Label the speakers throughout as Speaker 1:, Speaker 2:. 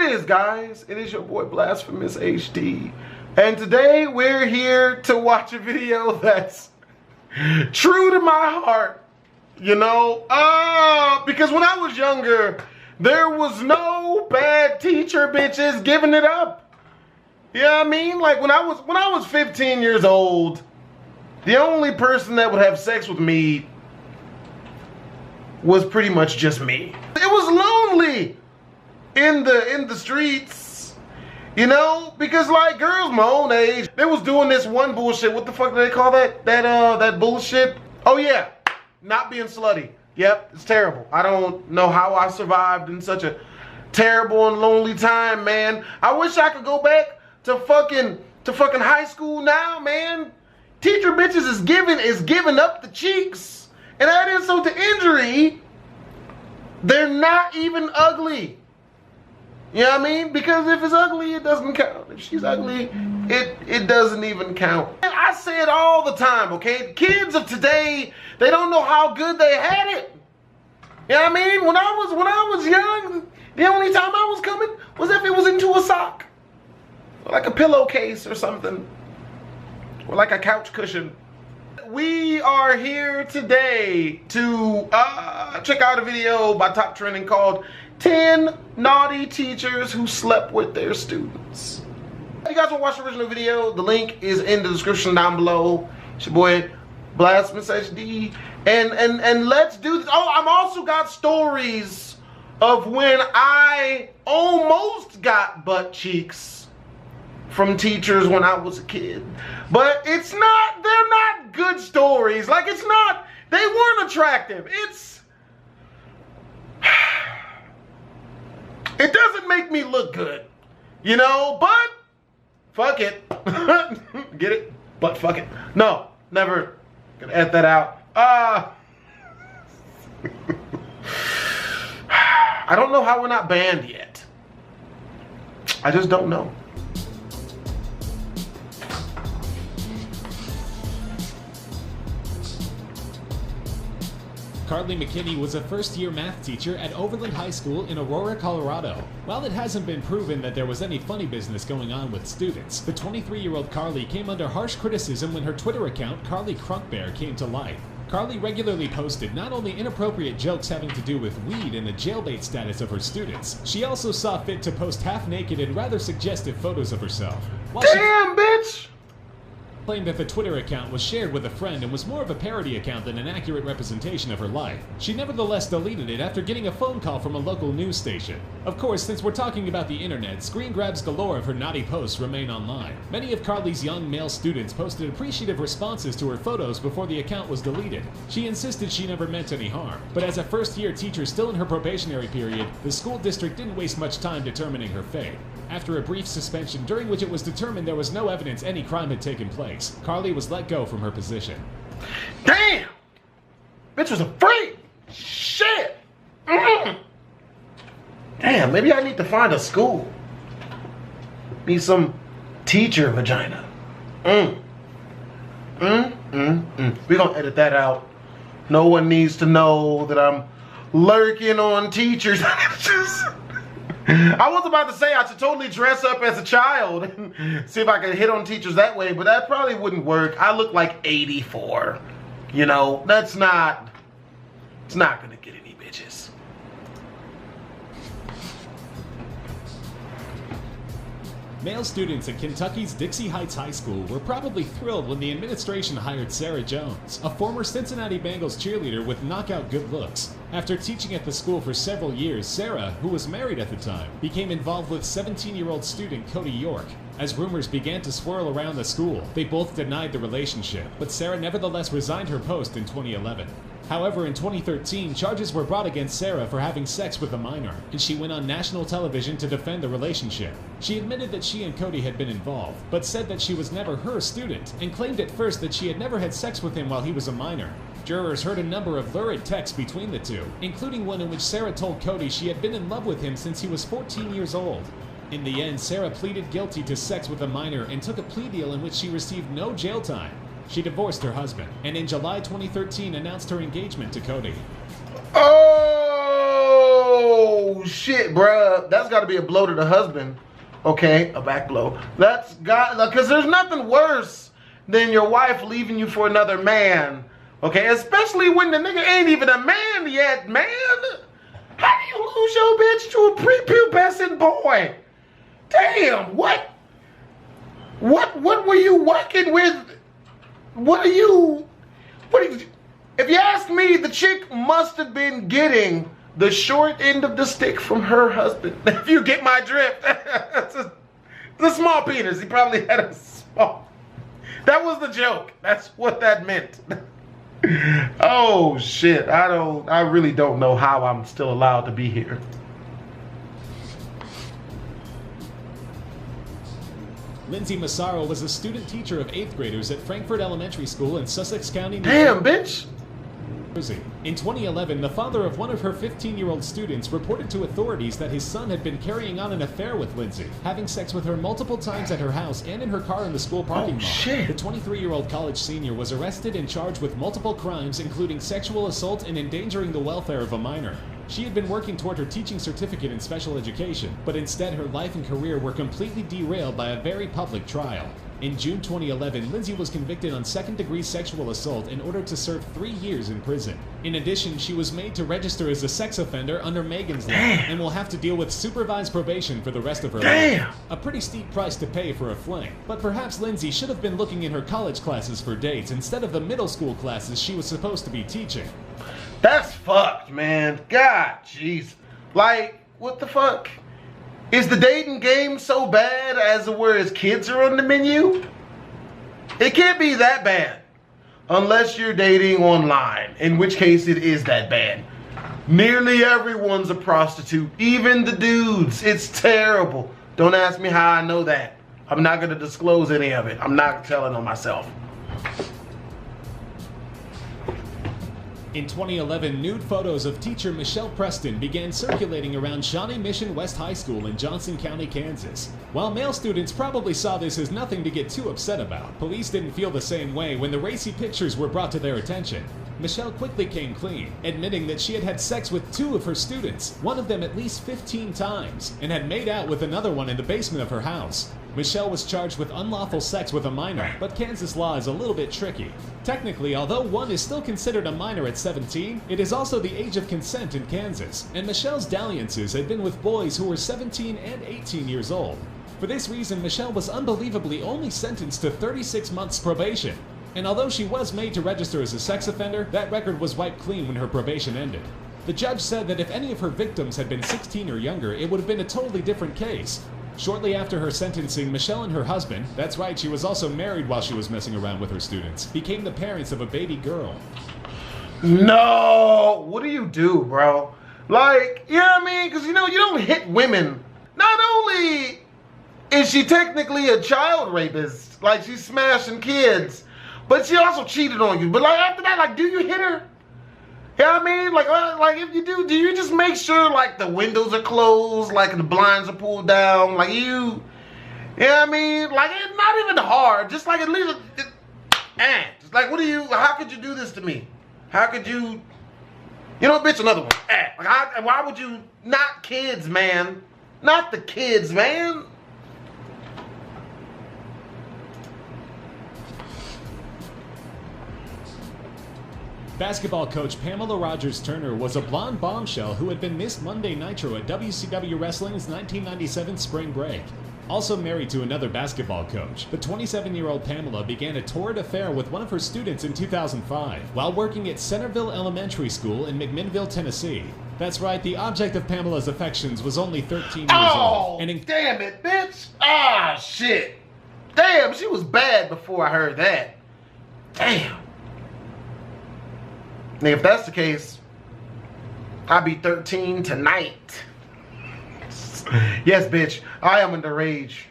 Speaker 1: is, guys? It is your boy Blasphemous HD. And today we're here to watch a video that's true to my heart. You know? Because when I was younger, there was no bad teacher bitches giving it up. You know what I mean? Like when I was 15 years old, the only person that would have sex with me was pretty much just me. It was lonely in the streets, you know, because like girls my own age, they was doing this one bullshit. What the fuck do they call that? That bullshit? Oh yeah, not being slutty. Yep, it's terrible. I don't know how I survived in such a terrible and lonely time, man. I wish I could go back to fucking high school now, man. Teacher bitches is giving up the cheeks. And add insult to injury, they're not even ugly. You know what I mean? Because if it's ugly, it doesn't count. If she's ugly, it doesn't even count. And I say it all the time, okay? Kids of today, they don't know how good they had it. You know what I mean? When I was young, the only time I was coming was if it was into a sock. Or like a pillowcase or something. Or like a couch cushion. We are here today to check out a video by Top Trending called 10 Naughty Teachers Who Slept With Their Students. If you guys want to watch the original video, the link is in the description down below. It's your boy Blasphemous HD. And let's do this. Oh, I'm also got stories of when I almost got butt cheeks from teachers when I was a kid. But they're not good stories. Like they weren't attractive. It doesn't make me look good, you know, but fuck it. Get it? But fuck it. No, never. Gonna edit that out. I don't know how we're not banned yet. I just don't know.
Speaker 2: Carly McKinney was a first-year math teacher at Overland High School in Aurora, Colorado. While it hasn't been proven that there was any funny business going on with students, the 23-year-old Carly came under harsh criticism when her Twitter account, Carly Crunkbear, came to life. Carly regularly posted not only inappropriate jokes having to do with weed and the jailbait status of her students, she also saw fit to post half-naked and rather suggestive photos of herself.
Speaker 1: Damn, bitch!
Speaker 2: Claimed that the Twitter account was shared with a friend and was more of a parody account than an accurate representation of her life. She nevertheless deleted it after getting a phone call from a local news station. Of course, since we're talking about the internet, screen grabs galore of her naughty posts remain online. Many of Carly's young male students posted appreciative responses to her photos before the account was deleted. She insisted she never meant any harm, but as a first-year teacher still in her probationary period, the school district didn't waste much time determining her fate. After a brief suspension during which it was determined there was no evidence any crime had taken place, Carly was let go from her position.
Speaker 1: Damn! Bitch was a freak! Shit! Damn, maybe I need to find a school. Need some teacher vagina. We're gonna edit that out. No one needs to know that I'm lurking on teachers. I was about to say I should totally dress up as a child and see if I could hit on teachers that way, but that probably wouldn't work. I look like 84. You know, it's not gonna get any bitches.
Speaker 2: Male students at Kentucky's Dixie Heights High School were probably thrilled when the administration hired Sarah Jones, a former Cincinnati Bengals cheerleader with knockout good looks. After teaching at the school for several years, Sarah, who was married at the time, became involved with 17-year-old student Cody York. As rumors began to swirl around the school, they both denied the relationship, but Sarah nevertheless resigned her post in 2011. However, in 2013, charges were brought against Sarah for having sex with a minor, and she went on national television to defend the relationship. She admitted that she and Cody had been involved, but said that she was never her student, and claimed at first that she had never had sex with him while he was a minor. Jurors heard a number of lurid texts between the two, including one in which Sarah told Cody she had been in love with him since he was 14 years old. In the end, Sarah pleaded guilty to sex with a minor and took a plea deal in which she received no jail time. She divorced her husband, and in July 2013 announced her engagement to Cody.
Speaker 1: Oh, shit, bruh. That's got to be a blow to the husband. Okay, a back blow. That's got, because there's nothing worse than your wife leaving you for another man. Okay, especially when the nigga ain't even a man yet, man. How do you lose your bitch to a prepubescent boy? Damn, what were you working with? If you ask me, the chick must have been getting the short end of the stick from her husband. If you get my drift. The small penis. He probably had a small. That was the joke. That's what that meant. Oh shit. I really don't know how I'm still allowed to be here.
Speaker 2: Lindsay Massaro was a student teacher of 8th graders at Frankfort Elementary School in Sussex County, New
Speaker 1: Damn, bitch.
Speaker 2: Jersey. In 2011, the father of one of her 15-year-old students reported to authorities that his son had been carrying on an affair with Lindsay, having sex with her multiple times at her house and in her car in the school parking lot.
Speaker 1: Shit.
Speaker 2: The 23-year-old college senior was arrested and charged with multiple crimes, including sexual assault and endangering the welfare of a minor. She had been working toward her teaching certificate in special education, but instead her life and career were completely derailed by a very public trial. In June 2011, Lindsay was convicted on second-degree sexual assault in order to serve 3 years in prison. In addition, she was made to register as a sex offender under Megan's Law and will have to deal with supervised probation for the rest of her life. A pretty steep price to pay for a fling. But perhaps Lindsay should have been looking in her college classes for dates instead of the middle school classes she was supposed to be teaching.
Speaker 1: That's fucked, man. God, jeez. Like, what the fuck? Is the dating game so bad as where his kids are on the menu? It can't be that bad. Unless you're dating online, in which case it is that bad. Nearly everyone's a prostitute, even the dudes. It's terrible. Don't ask me how I know that. I'm not going to disclose any of it. I'm not telling on myself.
Speaker 2: In 2011, nude photos of teacher Michelle Preston began circulating around Shawnee Mission West High School in Johnson County, Kansas. While male students probably saw this as nothing to get too upset about, police didn't feel the same way when the racy pictures were brought to their attention. Michelle quickly came clean, admitting that she had had sex with 2 of her students, one of them at least 15 times, and had made out with another one in the basement of her house. Michelle was charged with unlawful sex with a minor, but Kansas law is a little bit tricky. Technically, although one is still considered a minor at 17, it is also the age of consent in Kansas, and Michelle's dalliances had been with boys who were 17 and 18 years old. For this reason, Michelle was unbelievably only sentenced to 36 months probation. And although she was made to register as a sex offender, that record was wiped clean when her probation ended. The judge said that if any of her victims had been 16 or younger, it would have been a totally different case. Shortly after her sentencing, Michelle and her husband, that's right, she was also married while she was messing around with her students, became the parents of a baby girl.
Speaker 1: No! What do you do, bro? Like, you know what I mean? Because, you know, you don't hit women. Not only is she technically a child rapist, like she's smashing kids, but she also cheated on you. But like after that, like, do you hit her? You know what I mean? Like if you do you just make sure like the windows are closed, like the blinds are pulled down, like you know what I mean? Like it's not even hard. Just like at least, just like how could you do this to me? How could you know, bitch, another one. Like why would you, not kids, man. Not the kids, man.
Speaker 2: Basketball coach Pamela Rogers Turner was a blonde bombshell who had been Miss Monday Nitro at WCW Wrestling's 1997 spring break. Also married to another basketball coach, the 27-year-old Pamela began a torrid affair with one of her students in 2005 while working at Centerville Elementary School in McMinnville, Tennessee. That's right, the object of Pamela's affections was only 13 years old.
Speaker 1: And damn it, bitch! Ah, shit! Damn, she was bad before I heard that. Damn. Now, if that's the case, I'll be 13 tonight. Yes, bitch, I am in the rage.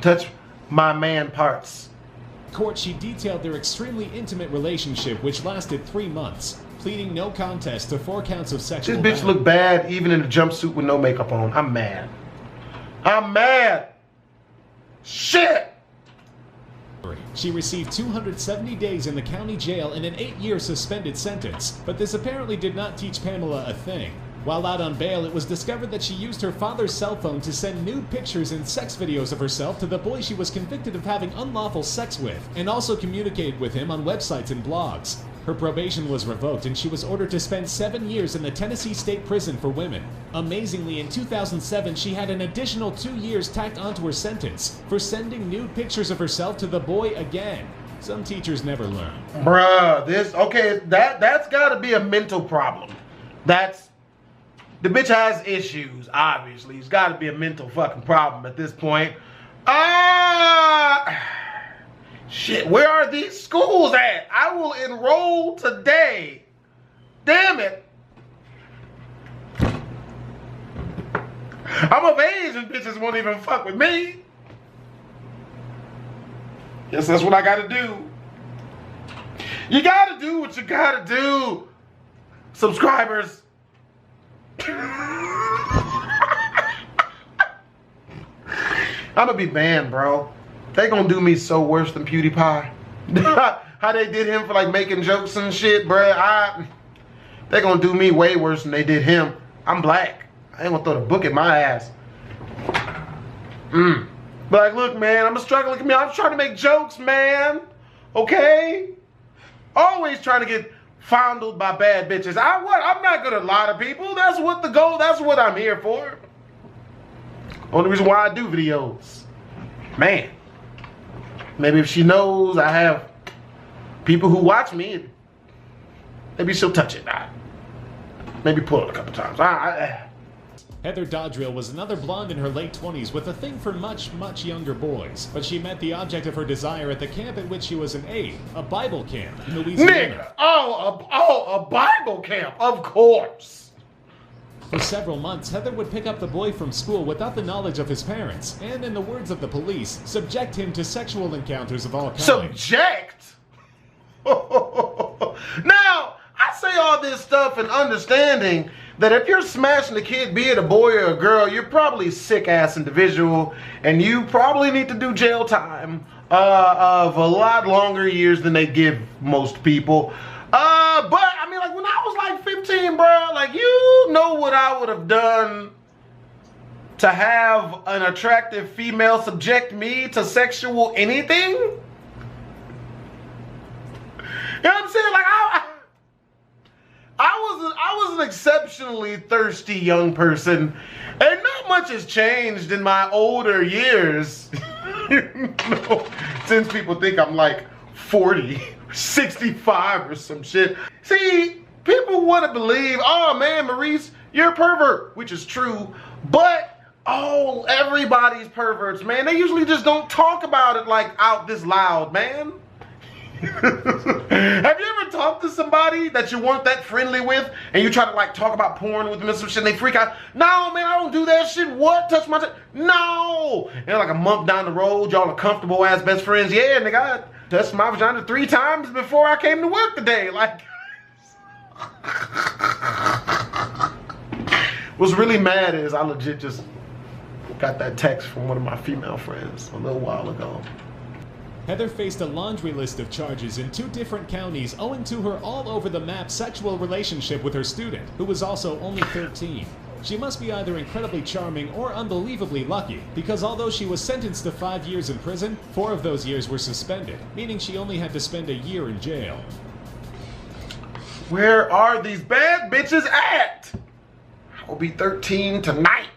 Speaker 1: Touch my man parts.
Speaker 2: In court, she detailed their extremely intimate relationship, which lasted 3 months, pleading no contest to 4 counts of sexual
Speaker 1: This bitch looked bad even in a jumpsuit with no makeup on. I'm mad. I'm mad. Shit!
Speaker 2: She received 270 days in the county jail and an 8-year suspended sentence, but this apparently did not teach Pamela a thing. While out on bail, it was discovered that she used her father's cell phone to send nude pictures and sex videos of herself to the boy she was convicted of having unlawful sex with, and also communicated with him on websites and blogs. Her probation was revoked and she was ordered to spend 7 years in the Tennessee State Prison for Women. Amazingly, in 2007, she had an additional 2 years tacked onto her sentence for sending nude pictures of herself to the boy again. Some teachers never learn.
Speaker 1: Bruh, that's gotta be a mental problem. The bitch has issues, obviously. It's gotta be a mental fucking problem at this point. Shit, where are these schools at? I will enroll today. Damn it. I'm of age and bitches won't even fuck with me. Guess that's what I gotta do. You gotta do what you gotta do, subscribers. I'm gonna be banned, bro. They gonna do me so worse than PewDiePie. How they did him for like making jokes and shit, bruh. They gonna do me way worse than they did him. I'm black. I ain't gonna throw the book at my ass. But like, look, man, I'm a struggling comedian. I'm trying to make jokes, man. Okay? Always trying to get fondled by bad bitches. I'm not gonna lie to people. That's what the goal. That's what I'm here for. Only reason why I do videos. Man. Maybe if she knows I have people who watch me, maybe she'll touch it. Maybe pull it a couple times.
Speaker 2: Heather Dodrill was another blonde in her late 20s with a thing for much, much younger boys. But she met the object of her desire at the camp at which she was an aide, a Bible camp in Louisiana.
Speaker 1: Nigga, a Bible camp, of course.
Speaker 2: For several months, Heather would pick up the boy from school without the knowledge of his parents, and in the words of the police, subject him to sexual encounters of all kinds.
Speaker 1: Subject? Now, I say all this stuff and understanding that if you're smashing a kid, be it a boy or a girl, you're probably a sick-ass individual, and you probably need to do jail time of a lot longer years than they give most people. But, I mean, like, when I was like 15, bro, like, you know what I would have done to have an attractive female subject me to sexual anything? You know what I'm saying? Like, I was an exceptionally thirsty young person, and not much has changed in my older years. You know, since people think I'm like 40, 65 or some shit. See, people want to believe, oh man, Maurice, you're a pervert, which is true, but everybody's perverts, man. They usually just don't talk about it like out this loud, man. Have you ever talked to somebody that you weren't that friendly with and you try to like talk about porn with them and some shit and they freak out? No, man, I don't do that shit. What? Touch my no. And like a month down the road, y'all are comfortable ass best friends. Yeah, nigga, I touched my vagina 3 times before I came to work today. Like, what's really mad is I legit just got that text from one of my female friends a little while ago.
Speaker 2: Heather faced a laundry list of charges in 2 different counties owing to her all-over-the-map sexual relationship with her student, who was also only 13. She must be either incredibly charming or unbelievably lucky, because although she was sentenced to 5 years in prison, 4 of those years were suspended, meaning she only had to spend a year in jail.
Speaker 1: Where are these bad bitches at? I'll be 13 tonight.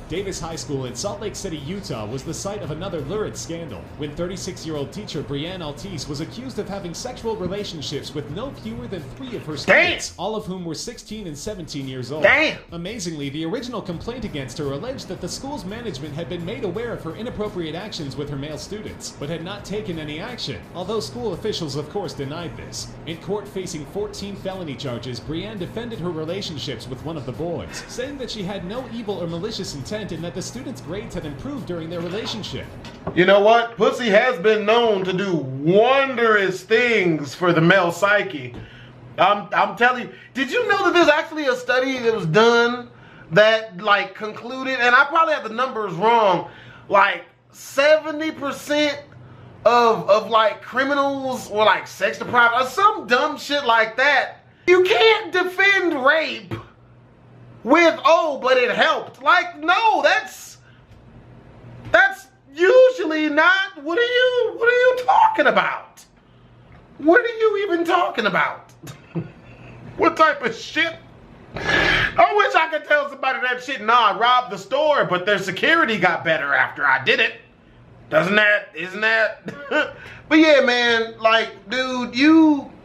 Speaker 2: Davis High School in Salt Lake City, Utah was the site of another lurid scandal when 36-year-old teacher Brianne Altice was accused of having sexual relationships with no fewer than 3 of her students, all of whom were 16 and 17 years old.
Speaker 1: Damn.
Speaker 2: Amazingly, the original complaint against her alleged that the school's management had been made aware of her inappropriate actions with her male students, but had not taken any action, although school officials of course denied this. In court facing 14 felony charges, Brianne defended her relationships with one of the boys, saying that she had no evil or malicious intent and that the students' grades had improved during their relationship.
Speaker 1: You know what? Pussy has been known to do wondrous things for the male psyche. I'm telling you. Did you know that there's actually a study that was done that like concluded, and I probably have the numbers wrong, like 70% of like criminals or like sex deprived or some dumb shit like that. You can't defend rape with, oh, but it helped. Like, no, that's usually not. What are you talking about? What are you even talking about? What type of shit? I wish I could tell somebody that shit. Nah, I robbed the store, but their security got better after I did it. Isn't that? But yeah, man, like, dude,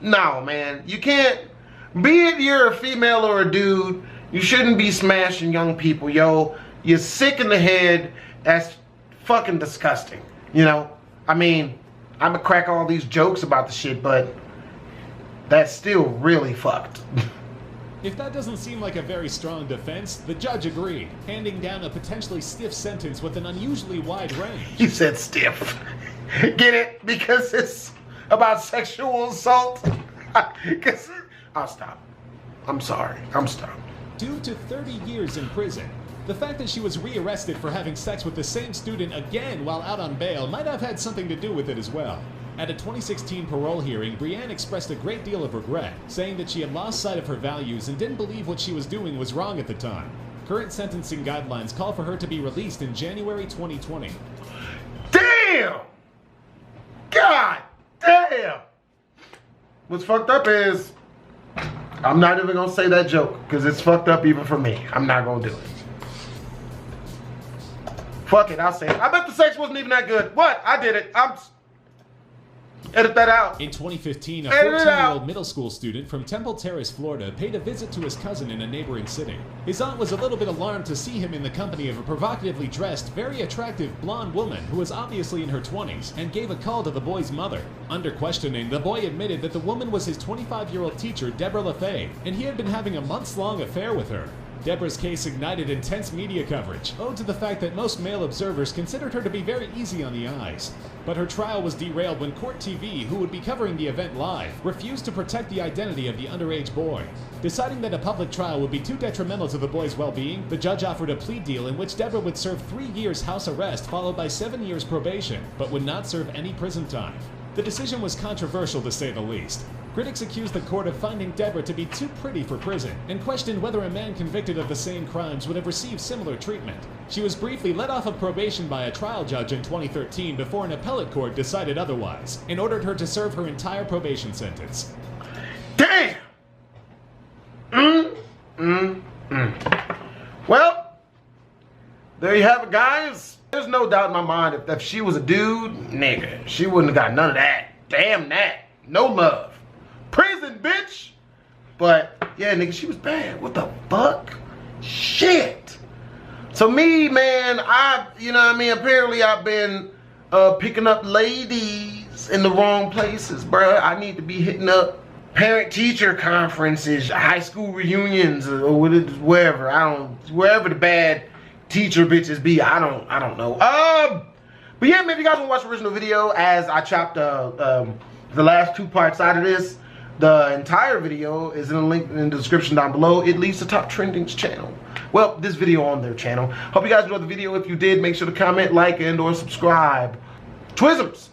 Speaker 1: no, man. You can't, be it you're a female or a dude, you shouldn't be smashing young people, yo. You're sick in the head. That's fucking disgusting, you know? I mean, I'm gonna crack all these jokes about the shit, but that's still really fucked.
Speaker 2: If that doesn't seem like a very strong defense, the judge agreed, handing down a potentially stiff sentence with an unusually wide range.
Speaker 1: He said stiff. Get it? Because it's about sexual assault? I'll stop. I'm sorry. I'm stopped.
Speaker 2: Due to 30 years in prison, the fact that she was rearrested for having sex with the same student again while out on bail might have had something to do with it as well. At a 2016 parole hearing, Brianne expressed a great deal of regret, saying that she had lost sight of her values and didn't believe what she was doing was wrong at the time. Current sentencing guidelines call for her to be released in January 2020.
Speaker 1: Damn! God damn! What's fucked up is, I'm not even gonna say that joke, because it's fucked up even for me. I'm not gonna do it. Fuck it, I'll say it. I bet the sex wasn't even that good. What? I did it. Edit that out.
Speaker 2: In 2015, a 14-year-old middle school student from Temple Terrace, Florida, paid a visit to his cousin in a neighboring city. His aunt was a little bit alarmed to see him in the company of a provocatively dressed, very attractive blonde woman who was obviously in her 20s, and gave a call to the boy's mother. Under questioning, the boy admitted that the woman was his 25-year-old teacher, Deborah LaFay, and he had been having a months-long affair with her. Deborah's case ignited intense media coverage, owed to the fact that most male observers considered her to be very easy on the eyes. But her trial was derailed when Court TV, who would be covering the event live, refused to protect the identity of the underage boy. Deciding that a public trial would be too detrimental to the boy's well-being, the judge offered a plea deal in which Deborah would serve 3 years house arrest followed by 7 years probation, but would not serve any prison time. The decision was controversial to say the least. Critics accused the court of finding Deborah to be too pretty for prison and questioned whether a man convicted of the same crimes would have received similar treatment. She was briefly let off of probation by a trial judge in 2013 before an appellate court decided otherwise and ordered her to serve her entire probation sentence.
Speaker 1: Damn! Well, there you have it, guys. There's no doubt in my mind if she was a dude, nigga, she wouldn't have got none of that. Damn that. No love. Prison, bitch! But, yeah, nigga, she was bad. What the fuck? Shit! So me, man, you know what I mean? Apparently I've been picking up ladies in the wrong places, bruh. I need to be hitting up parent-teacher conferences, high school reunions, or wherever. Wherever the bad teacher bitches be. I don't know. But yeah, man, if you guys want to watch the original video, as I chopped the last 2 parts out of this, the entire video is in a link in the description down below. It leads to Top Trending's channel. Well, this video on their channel. Hope you guys enjoyed the video. If you did, make sure to comment, like, and or subscribe. Twisms!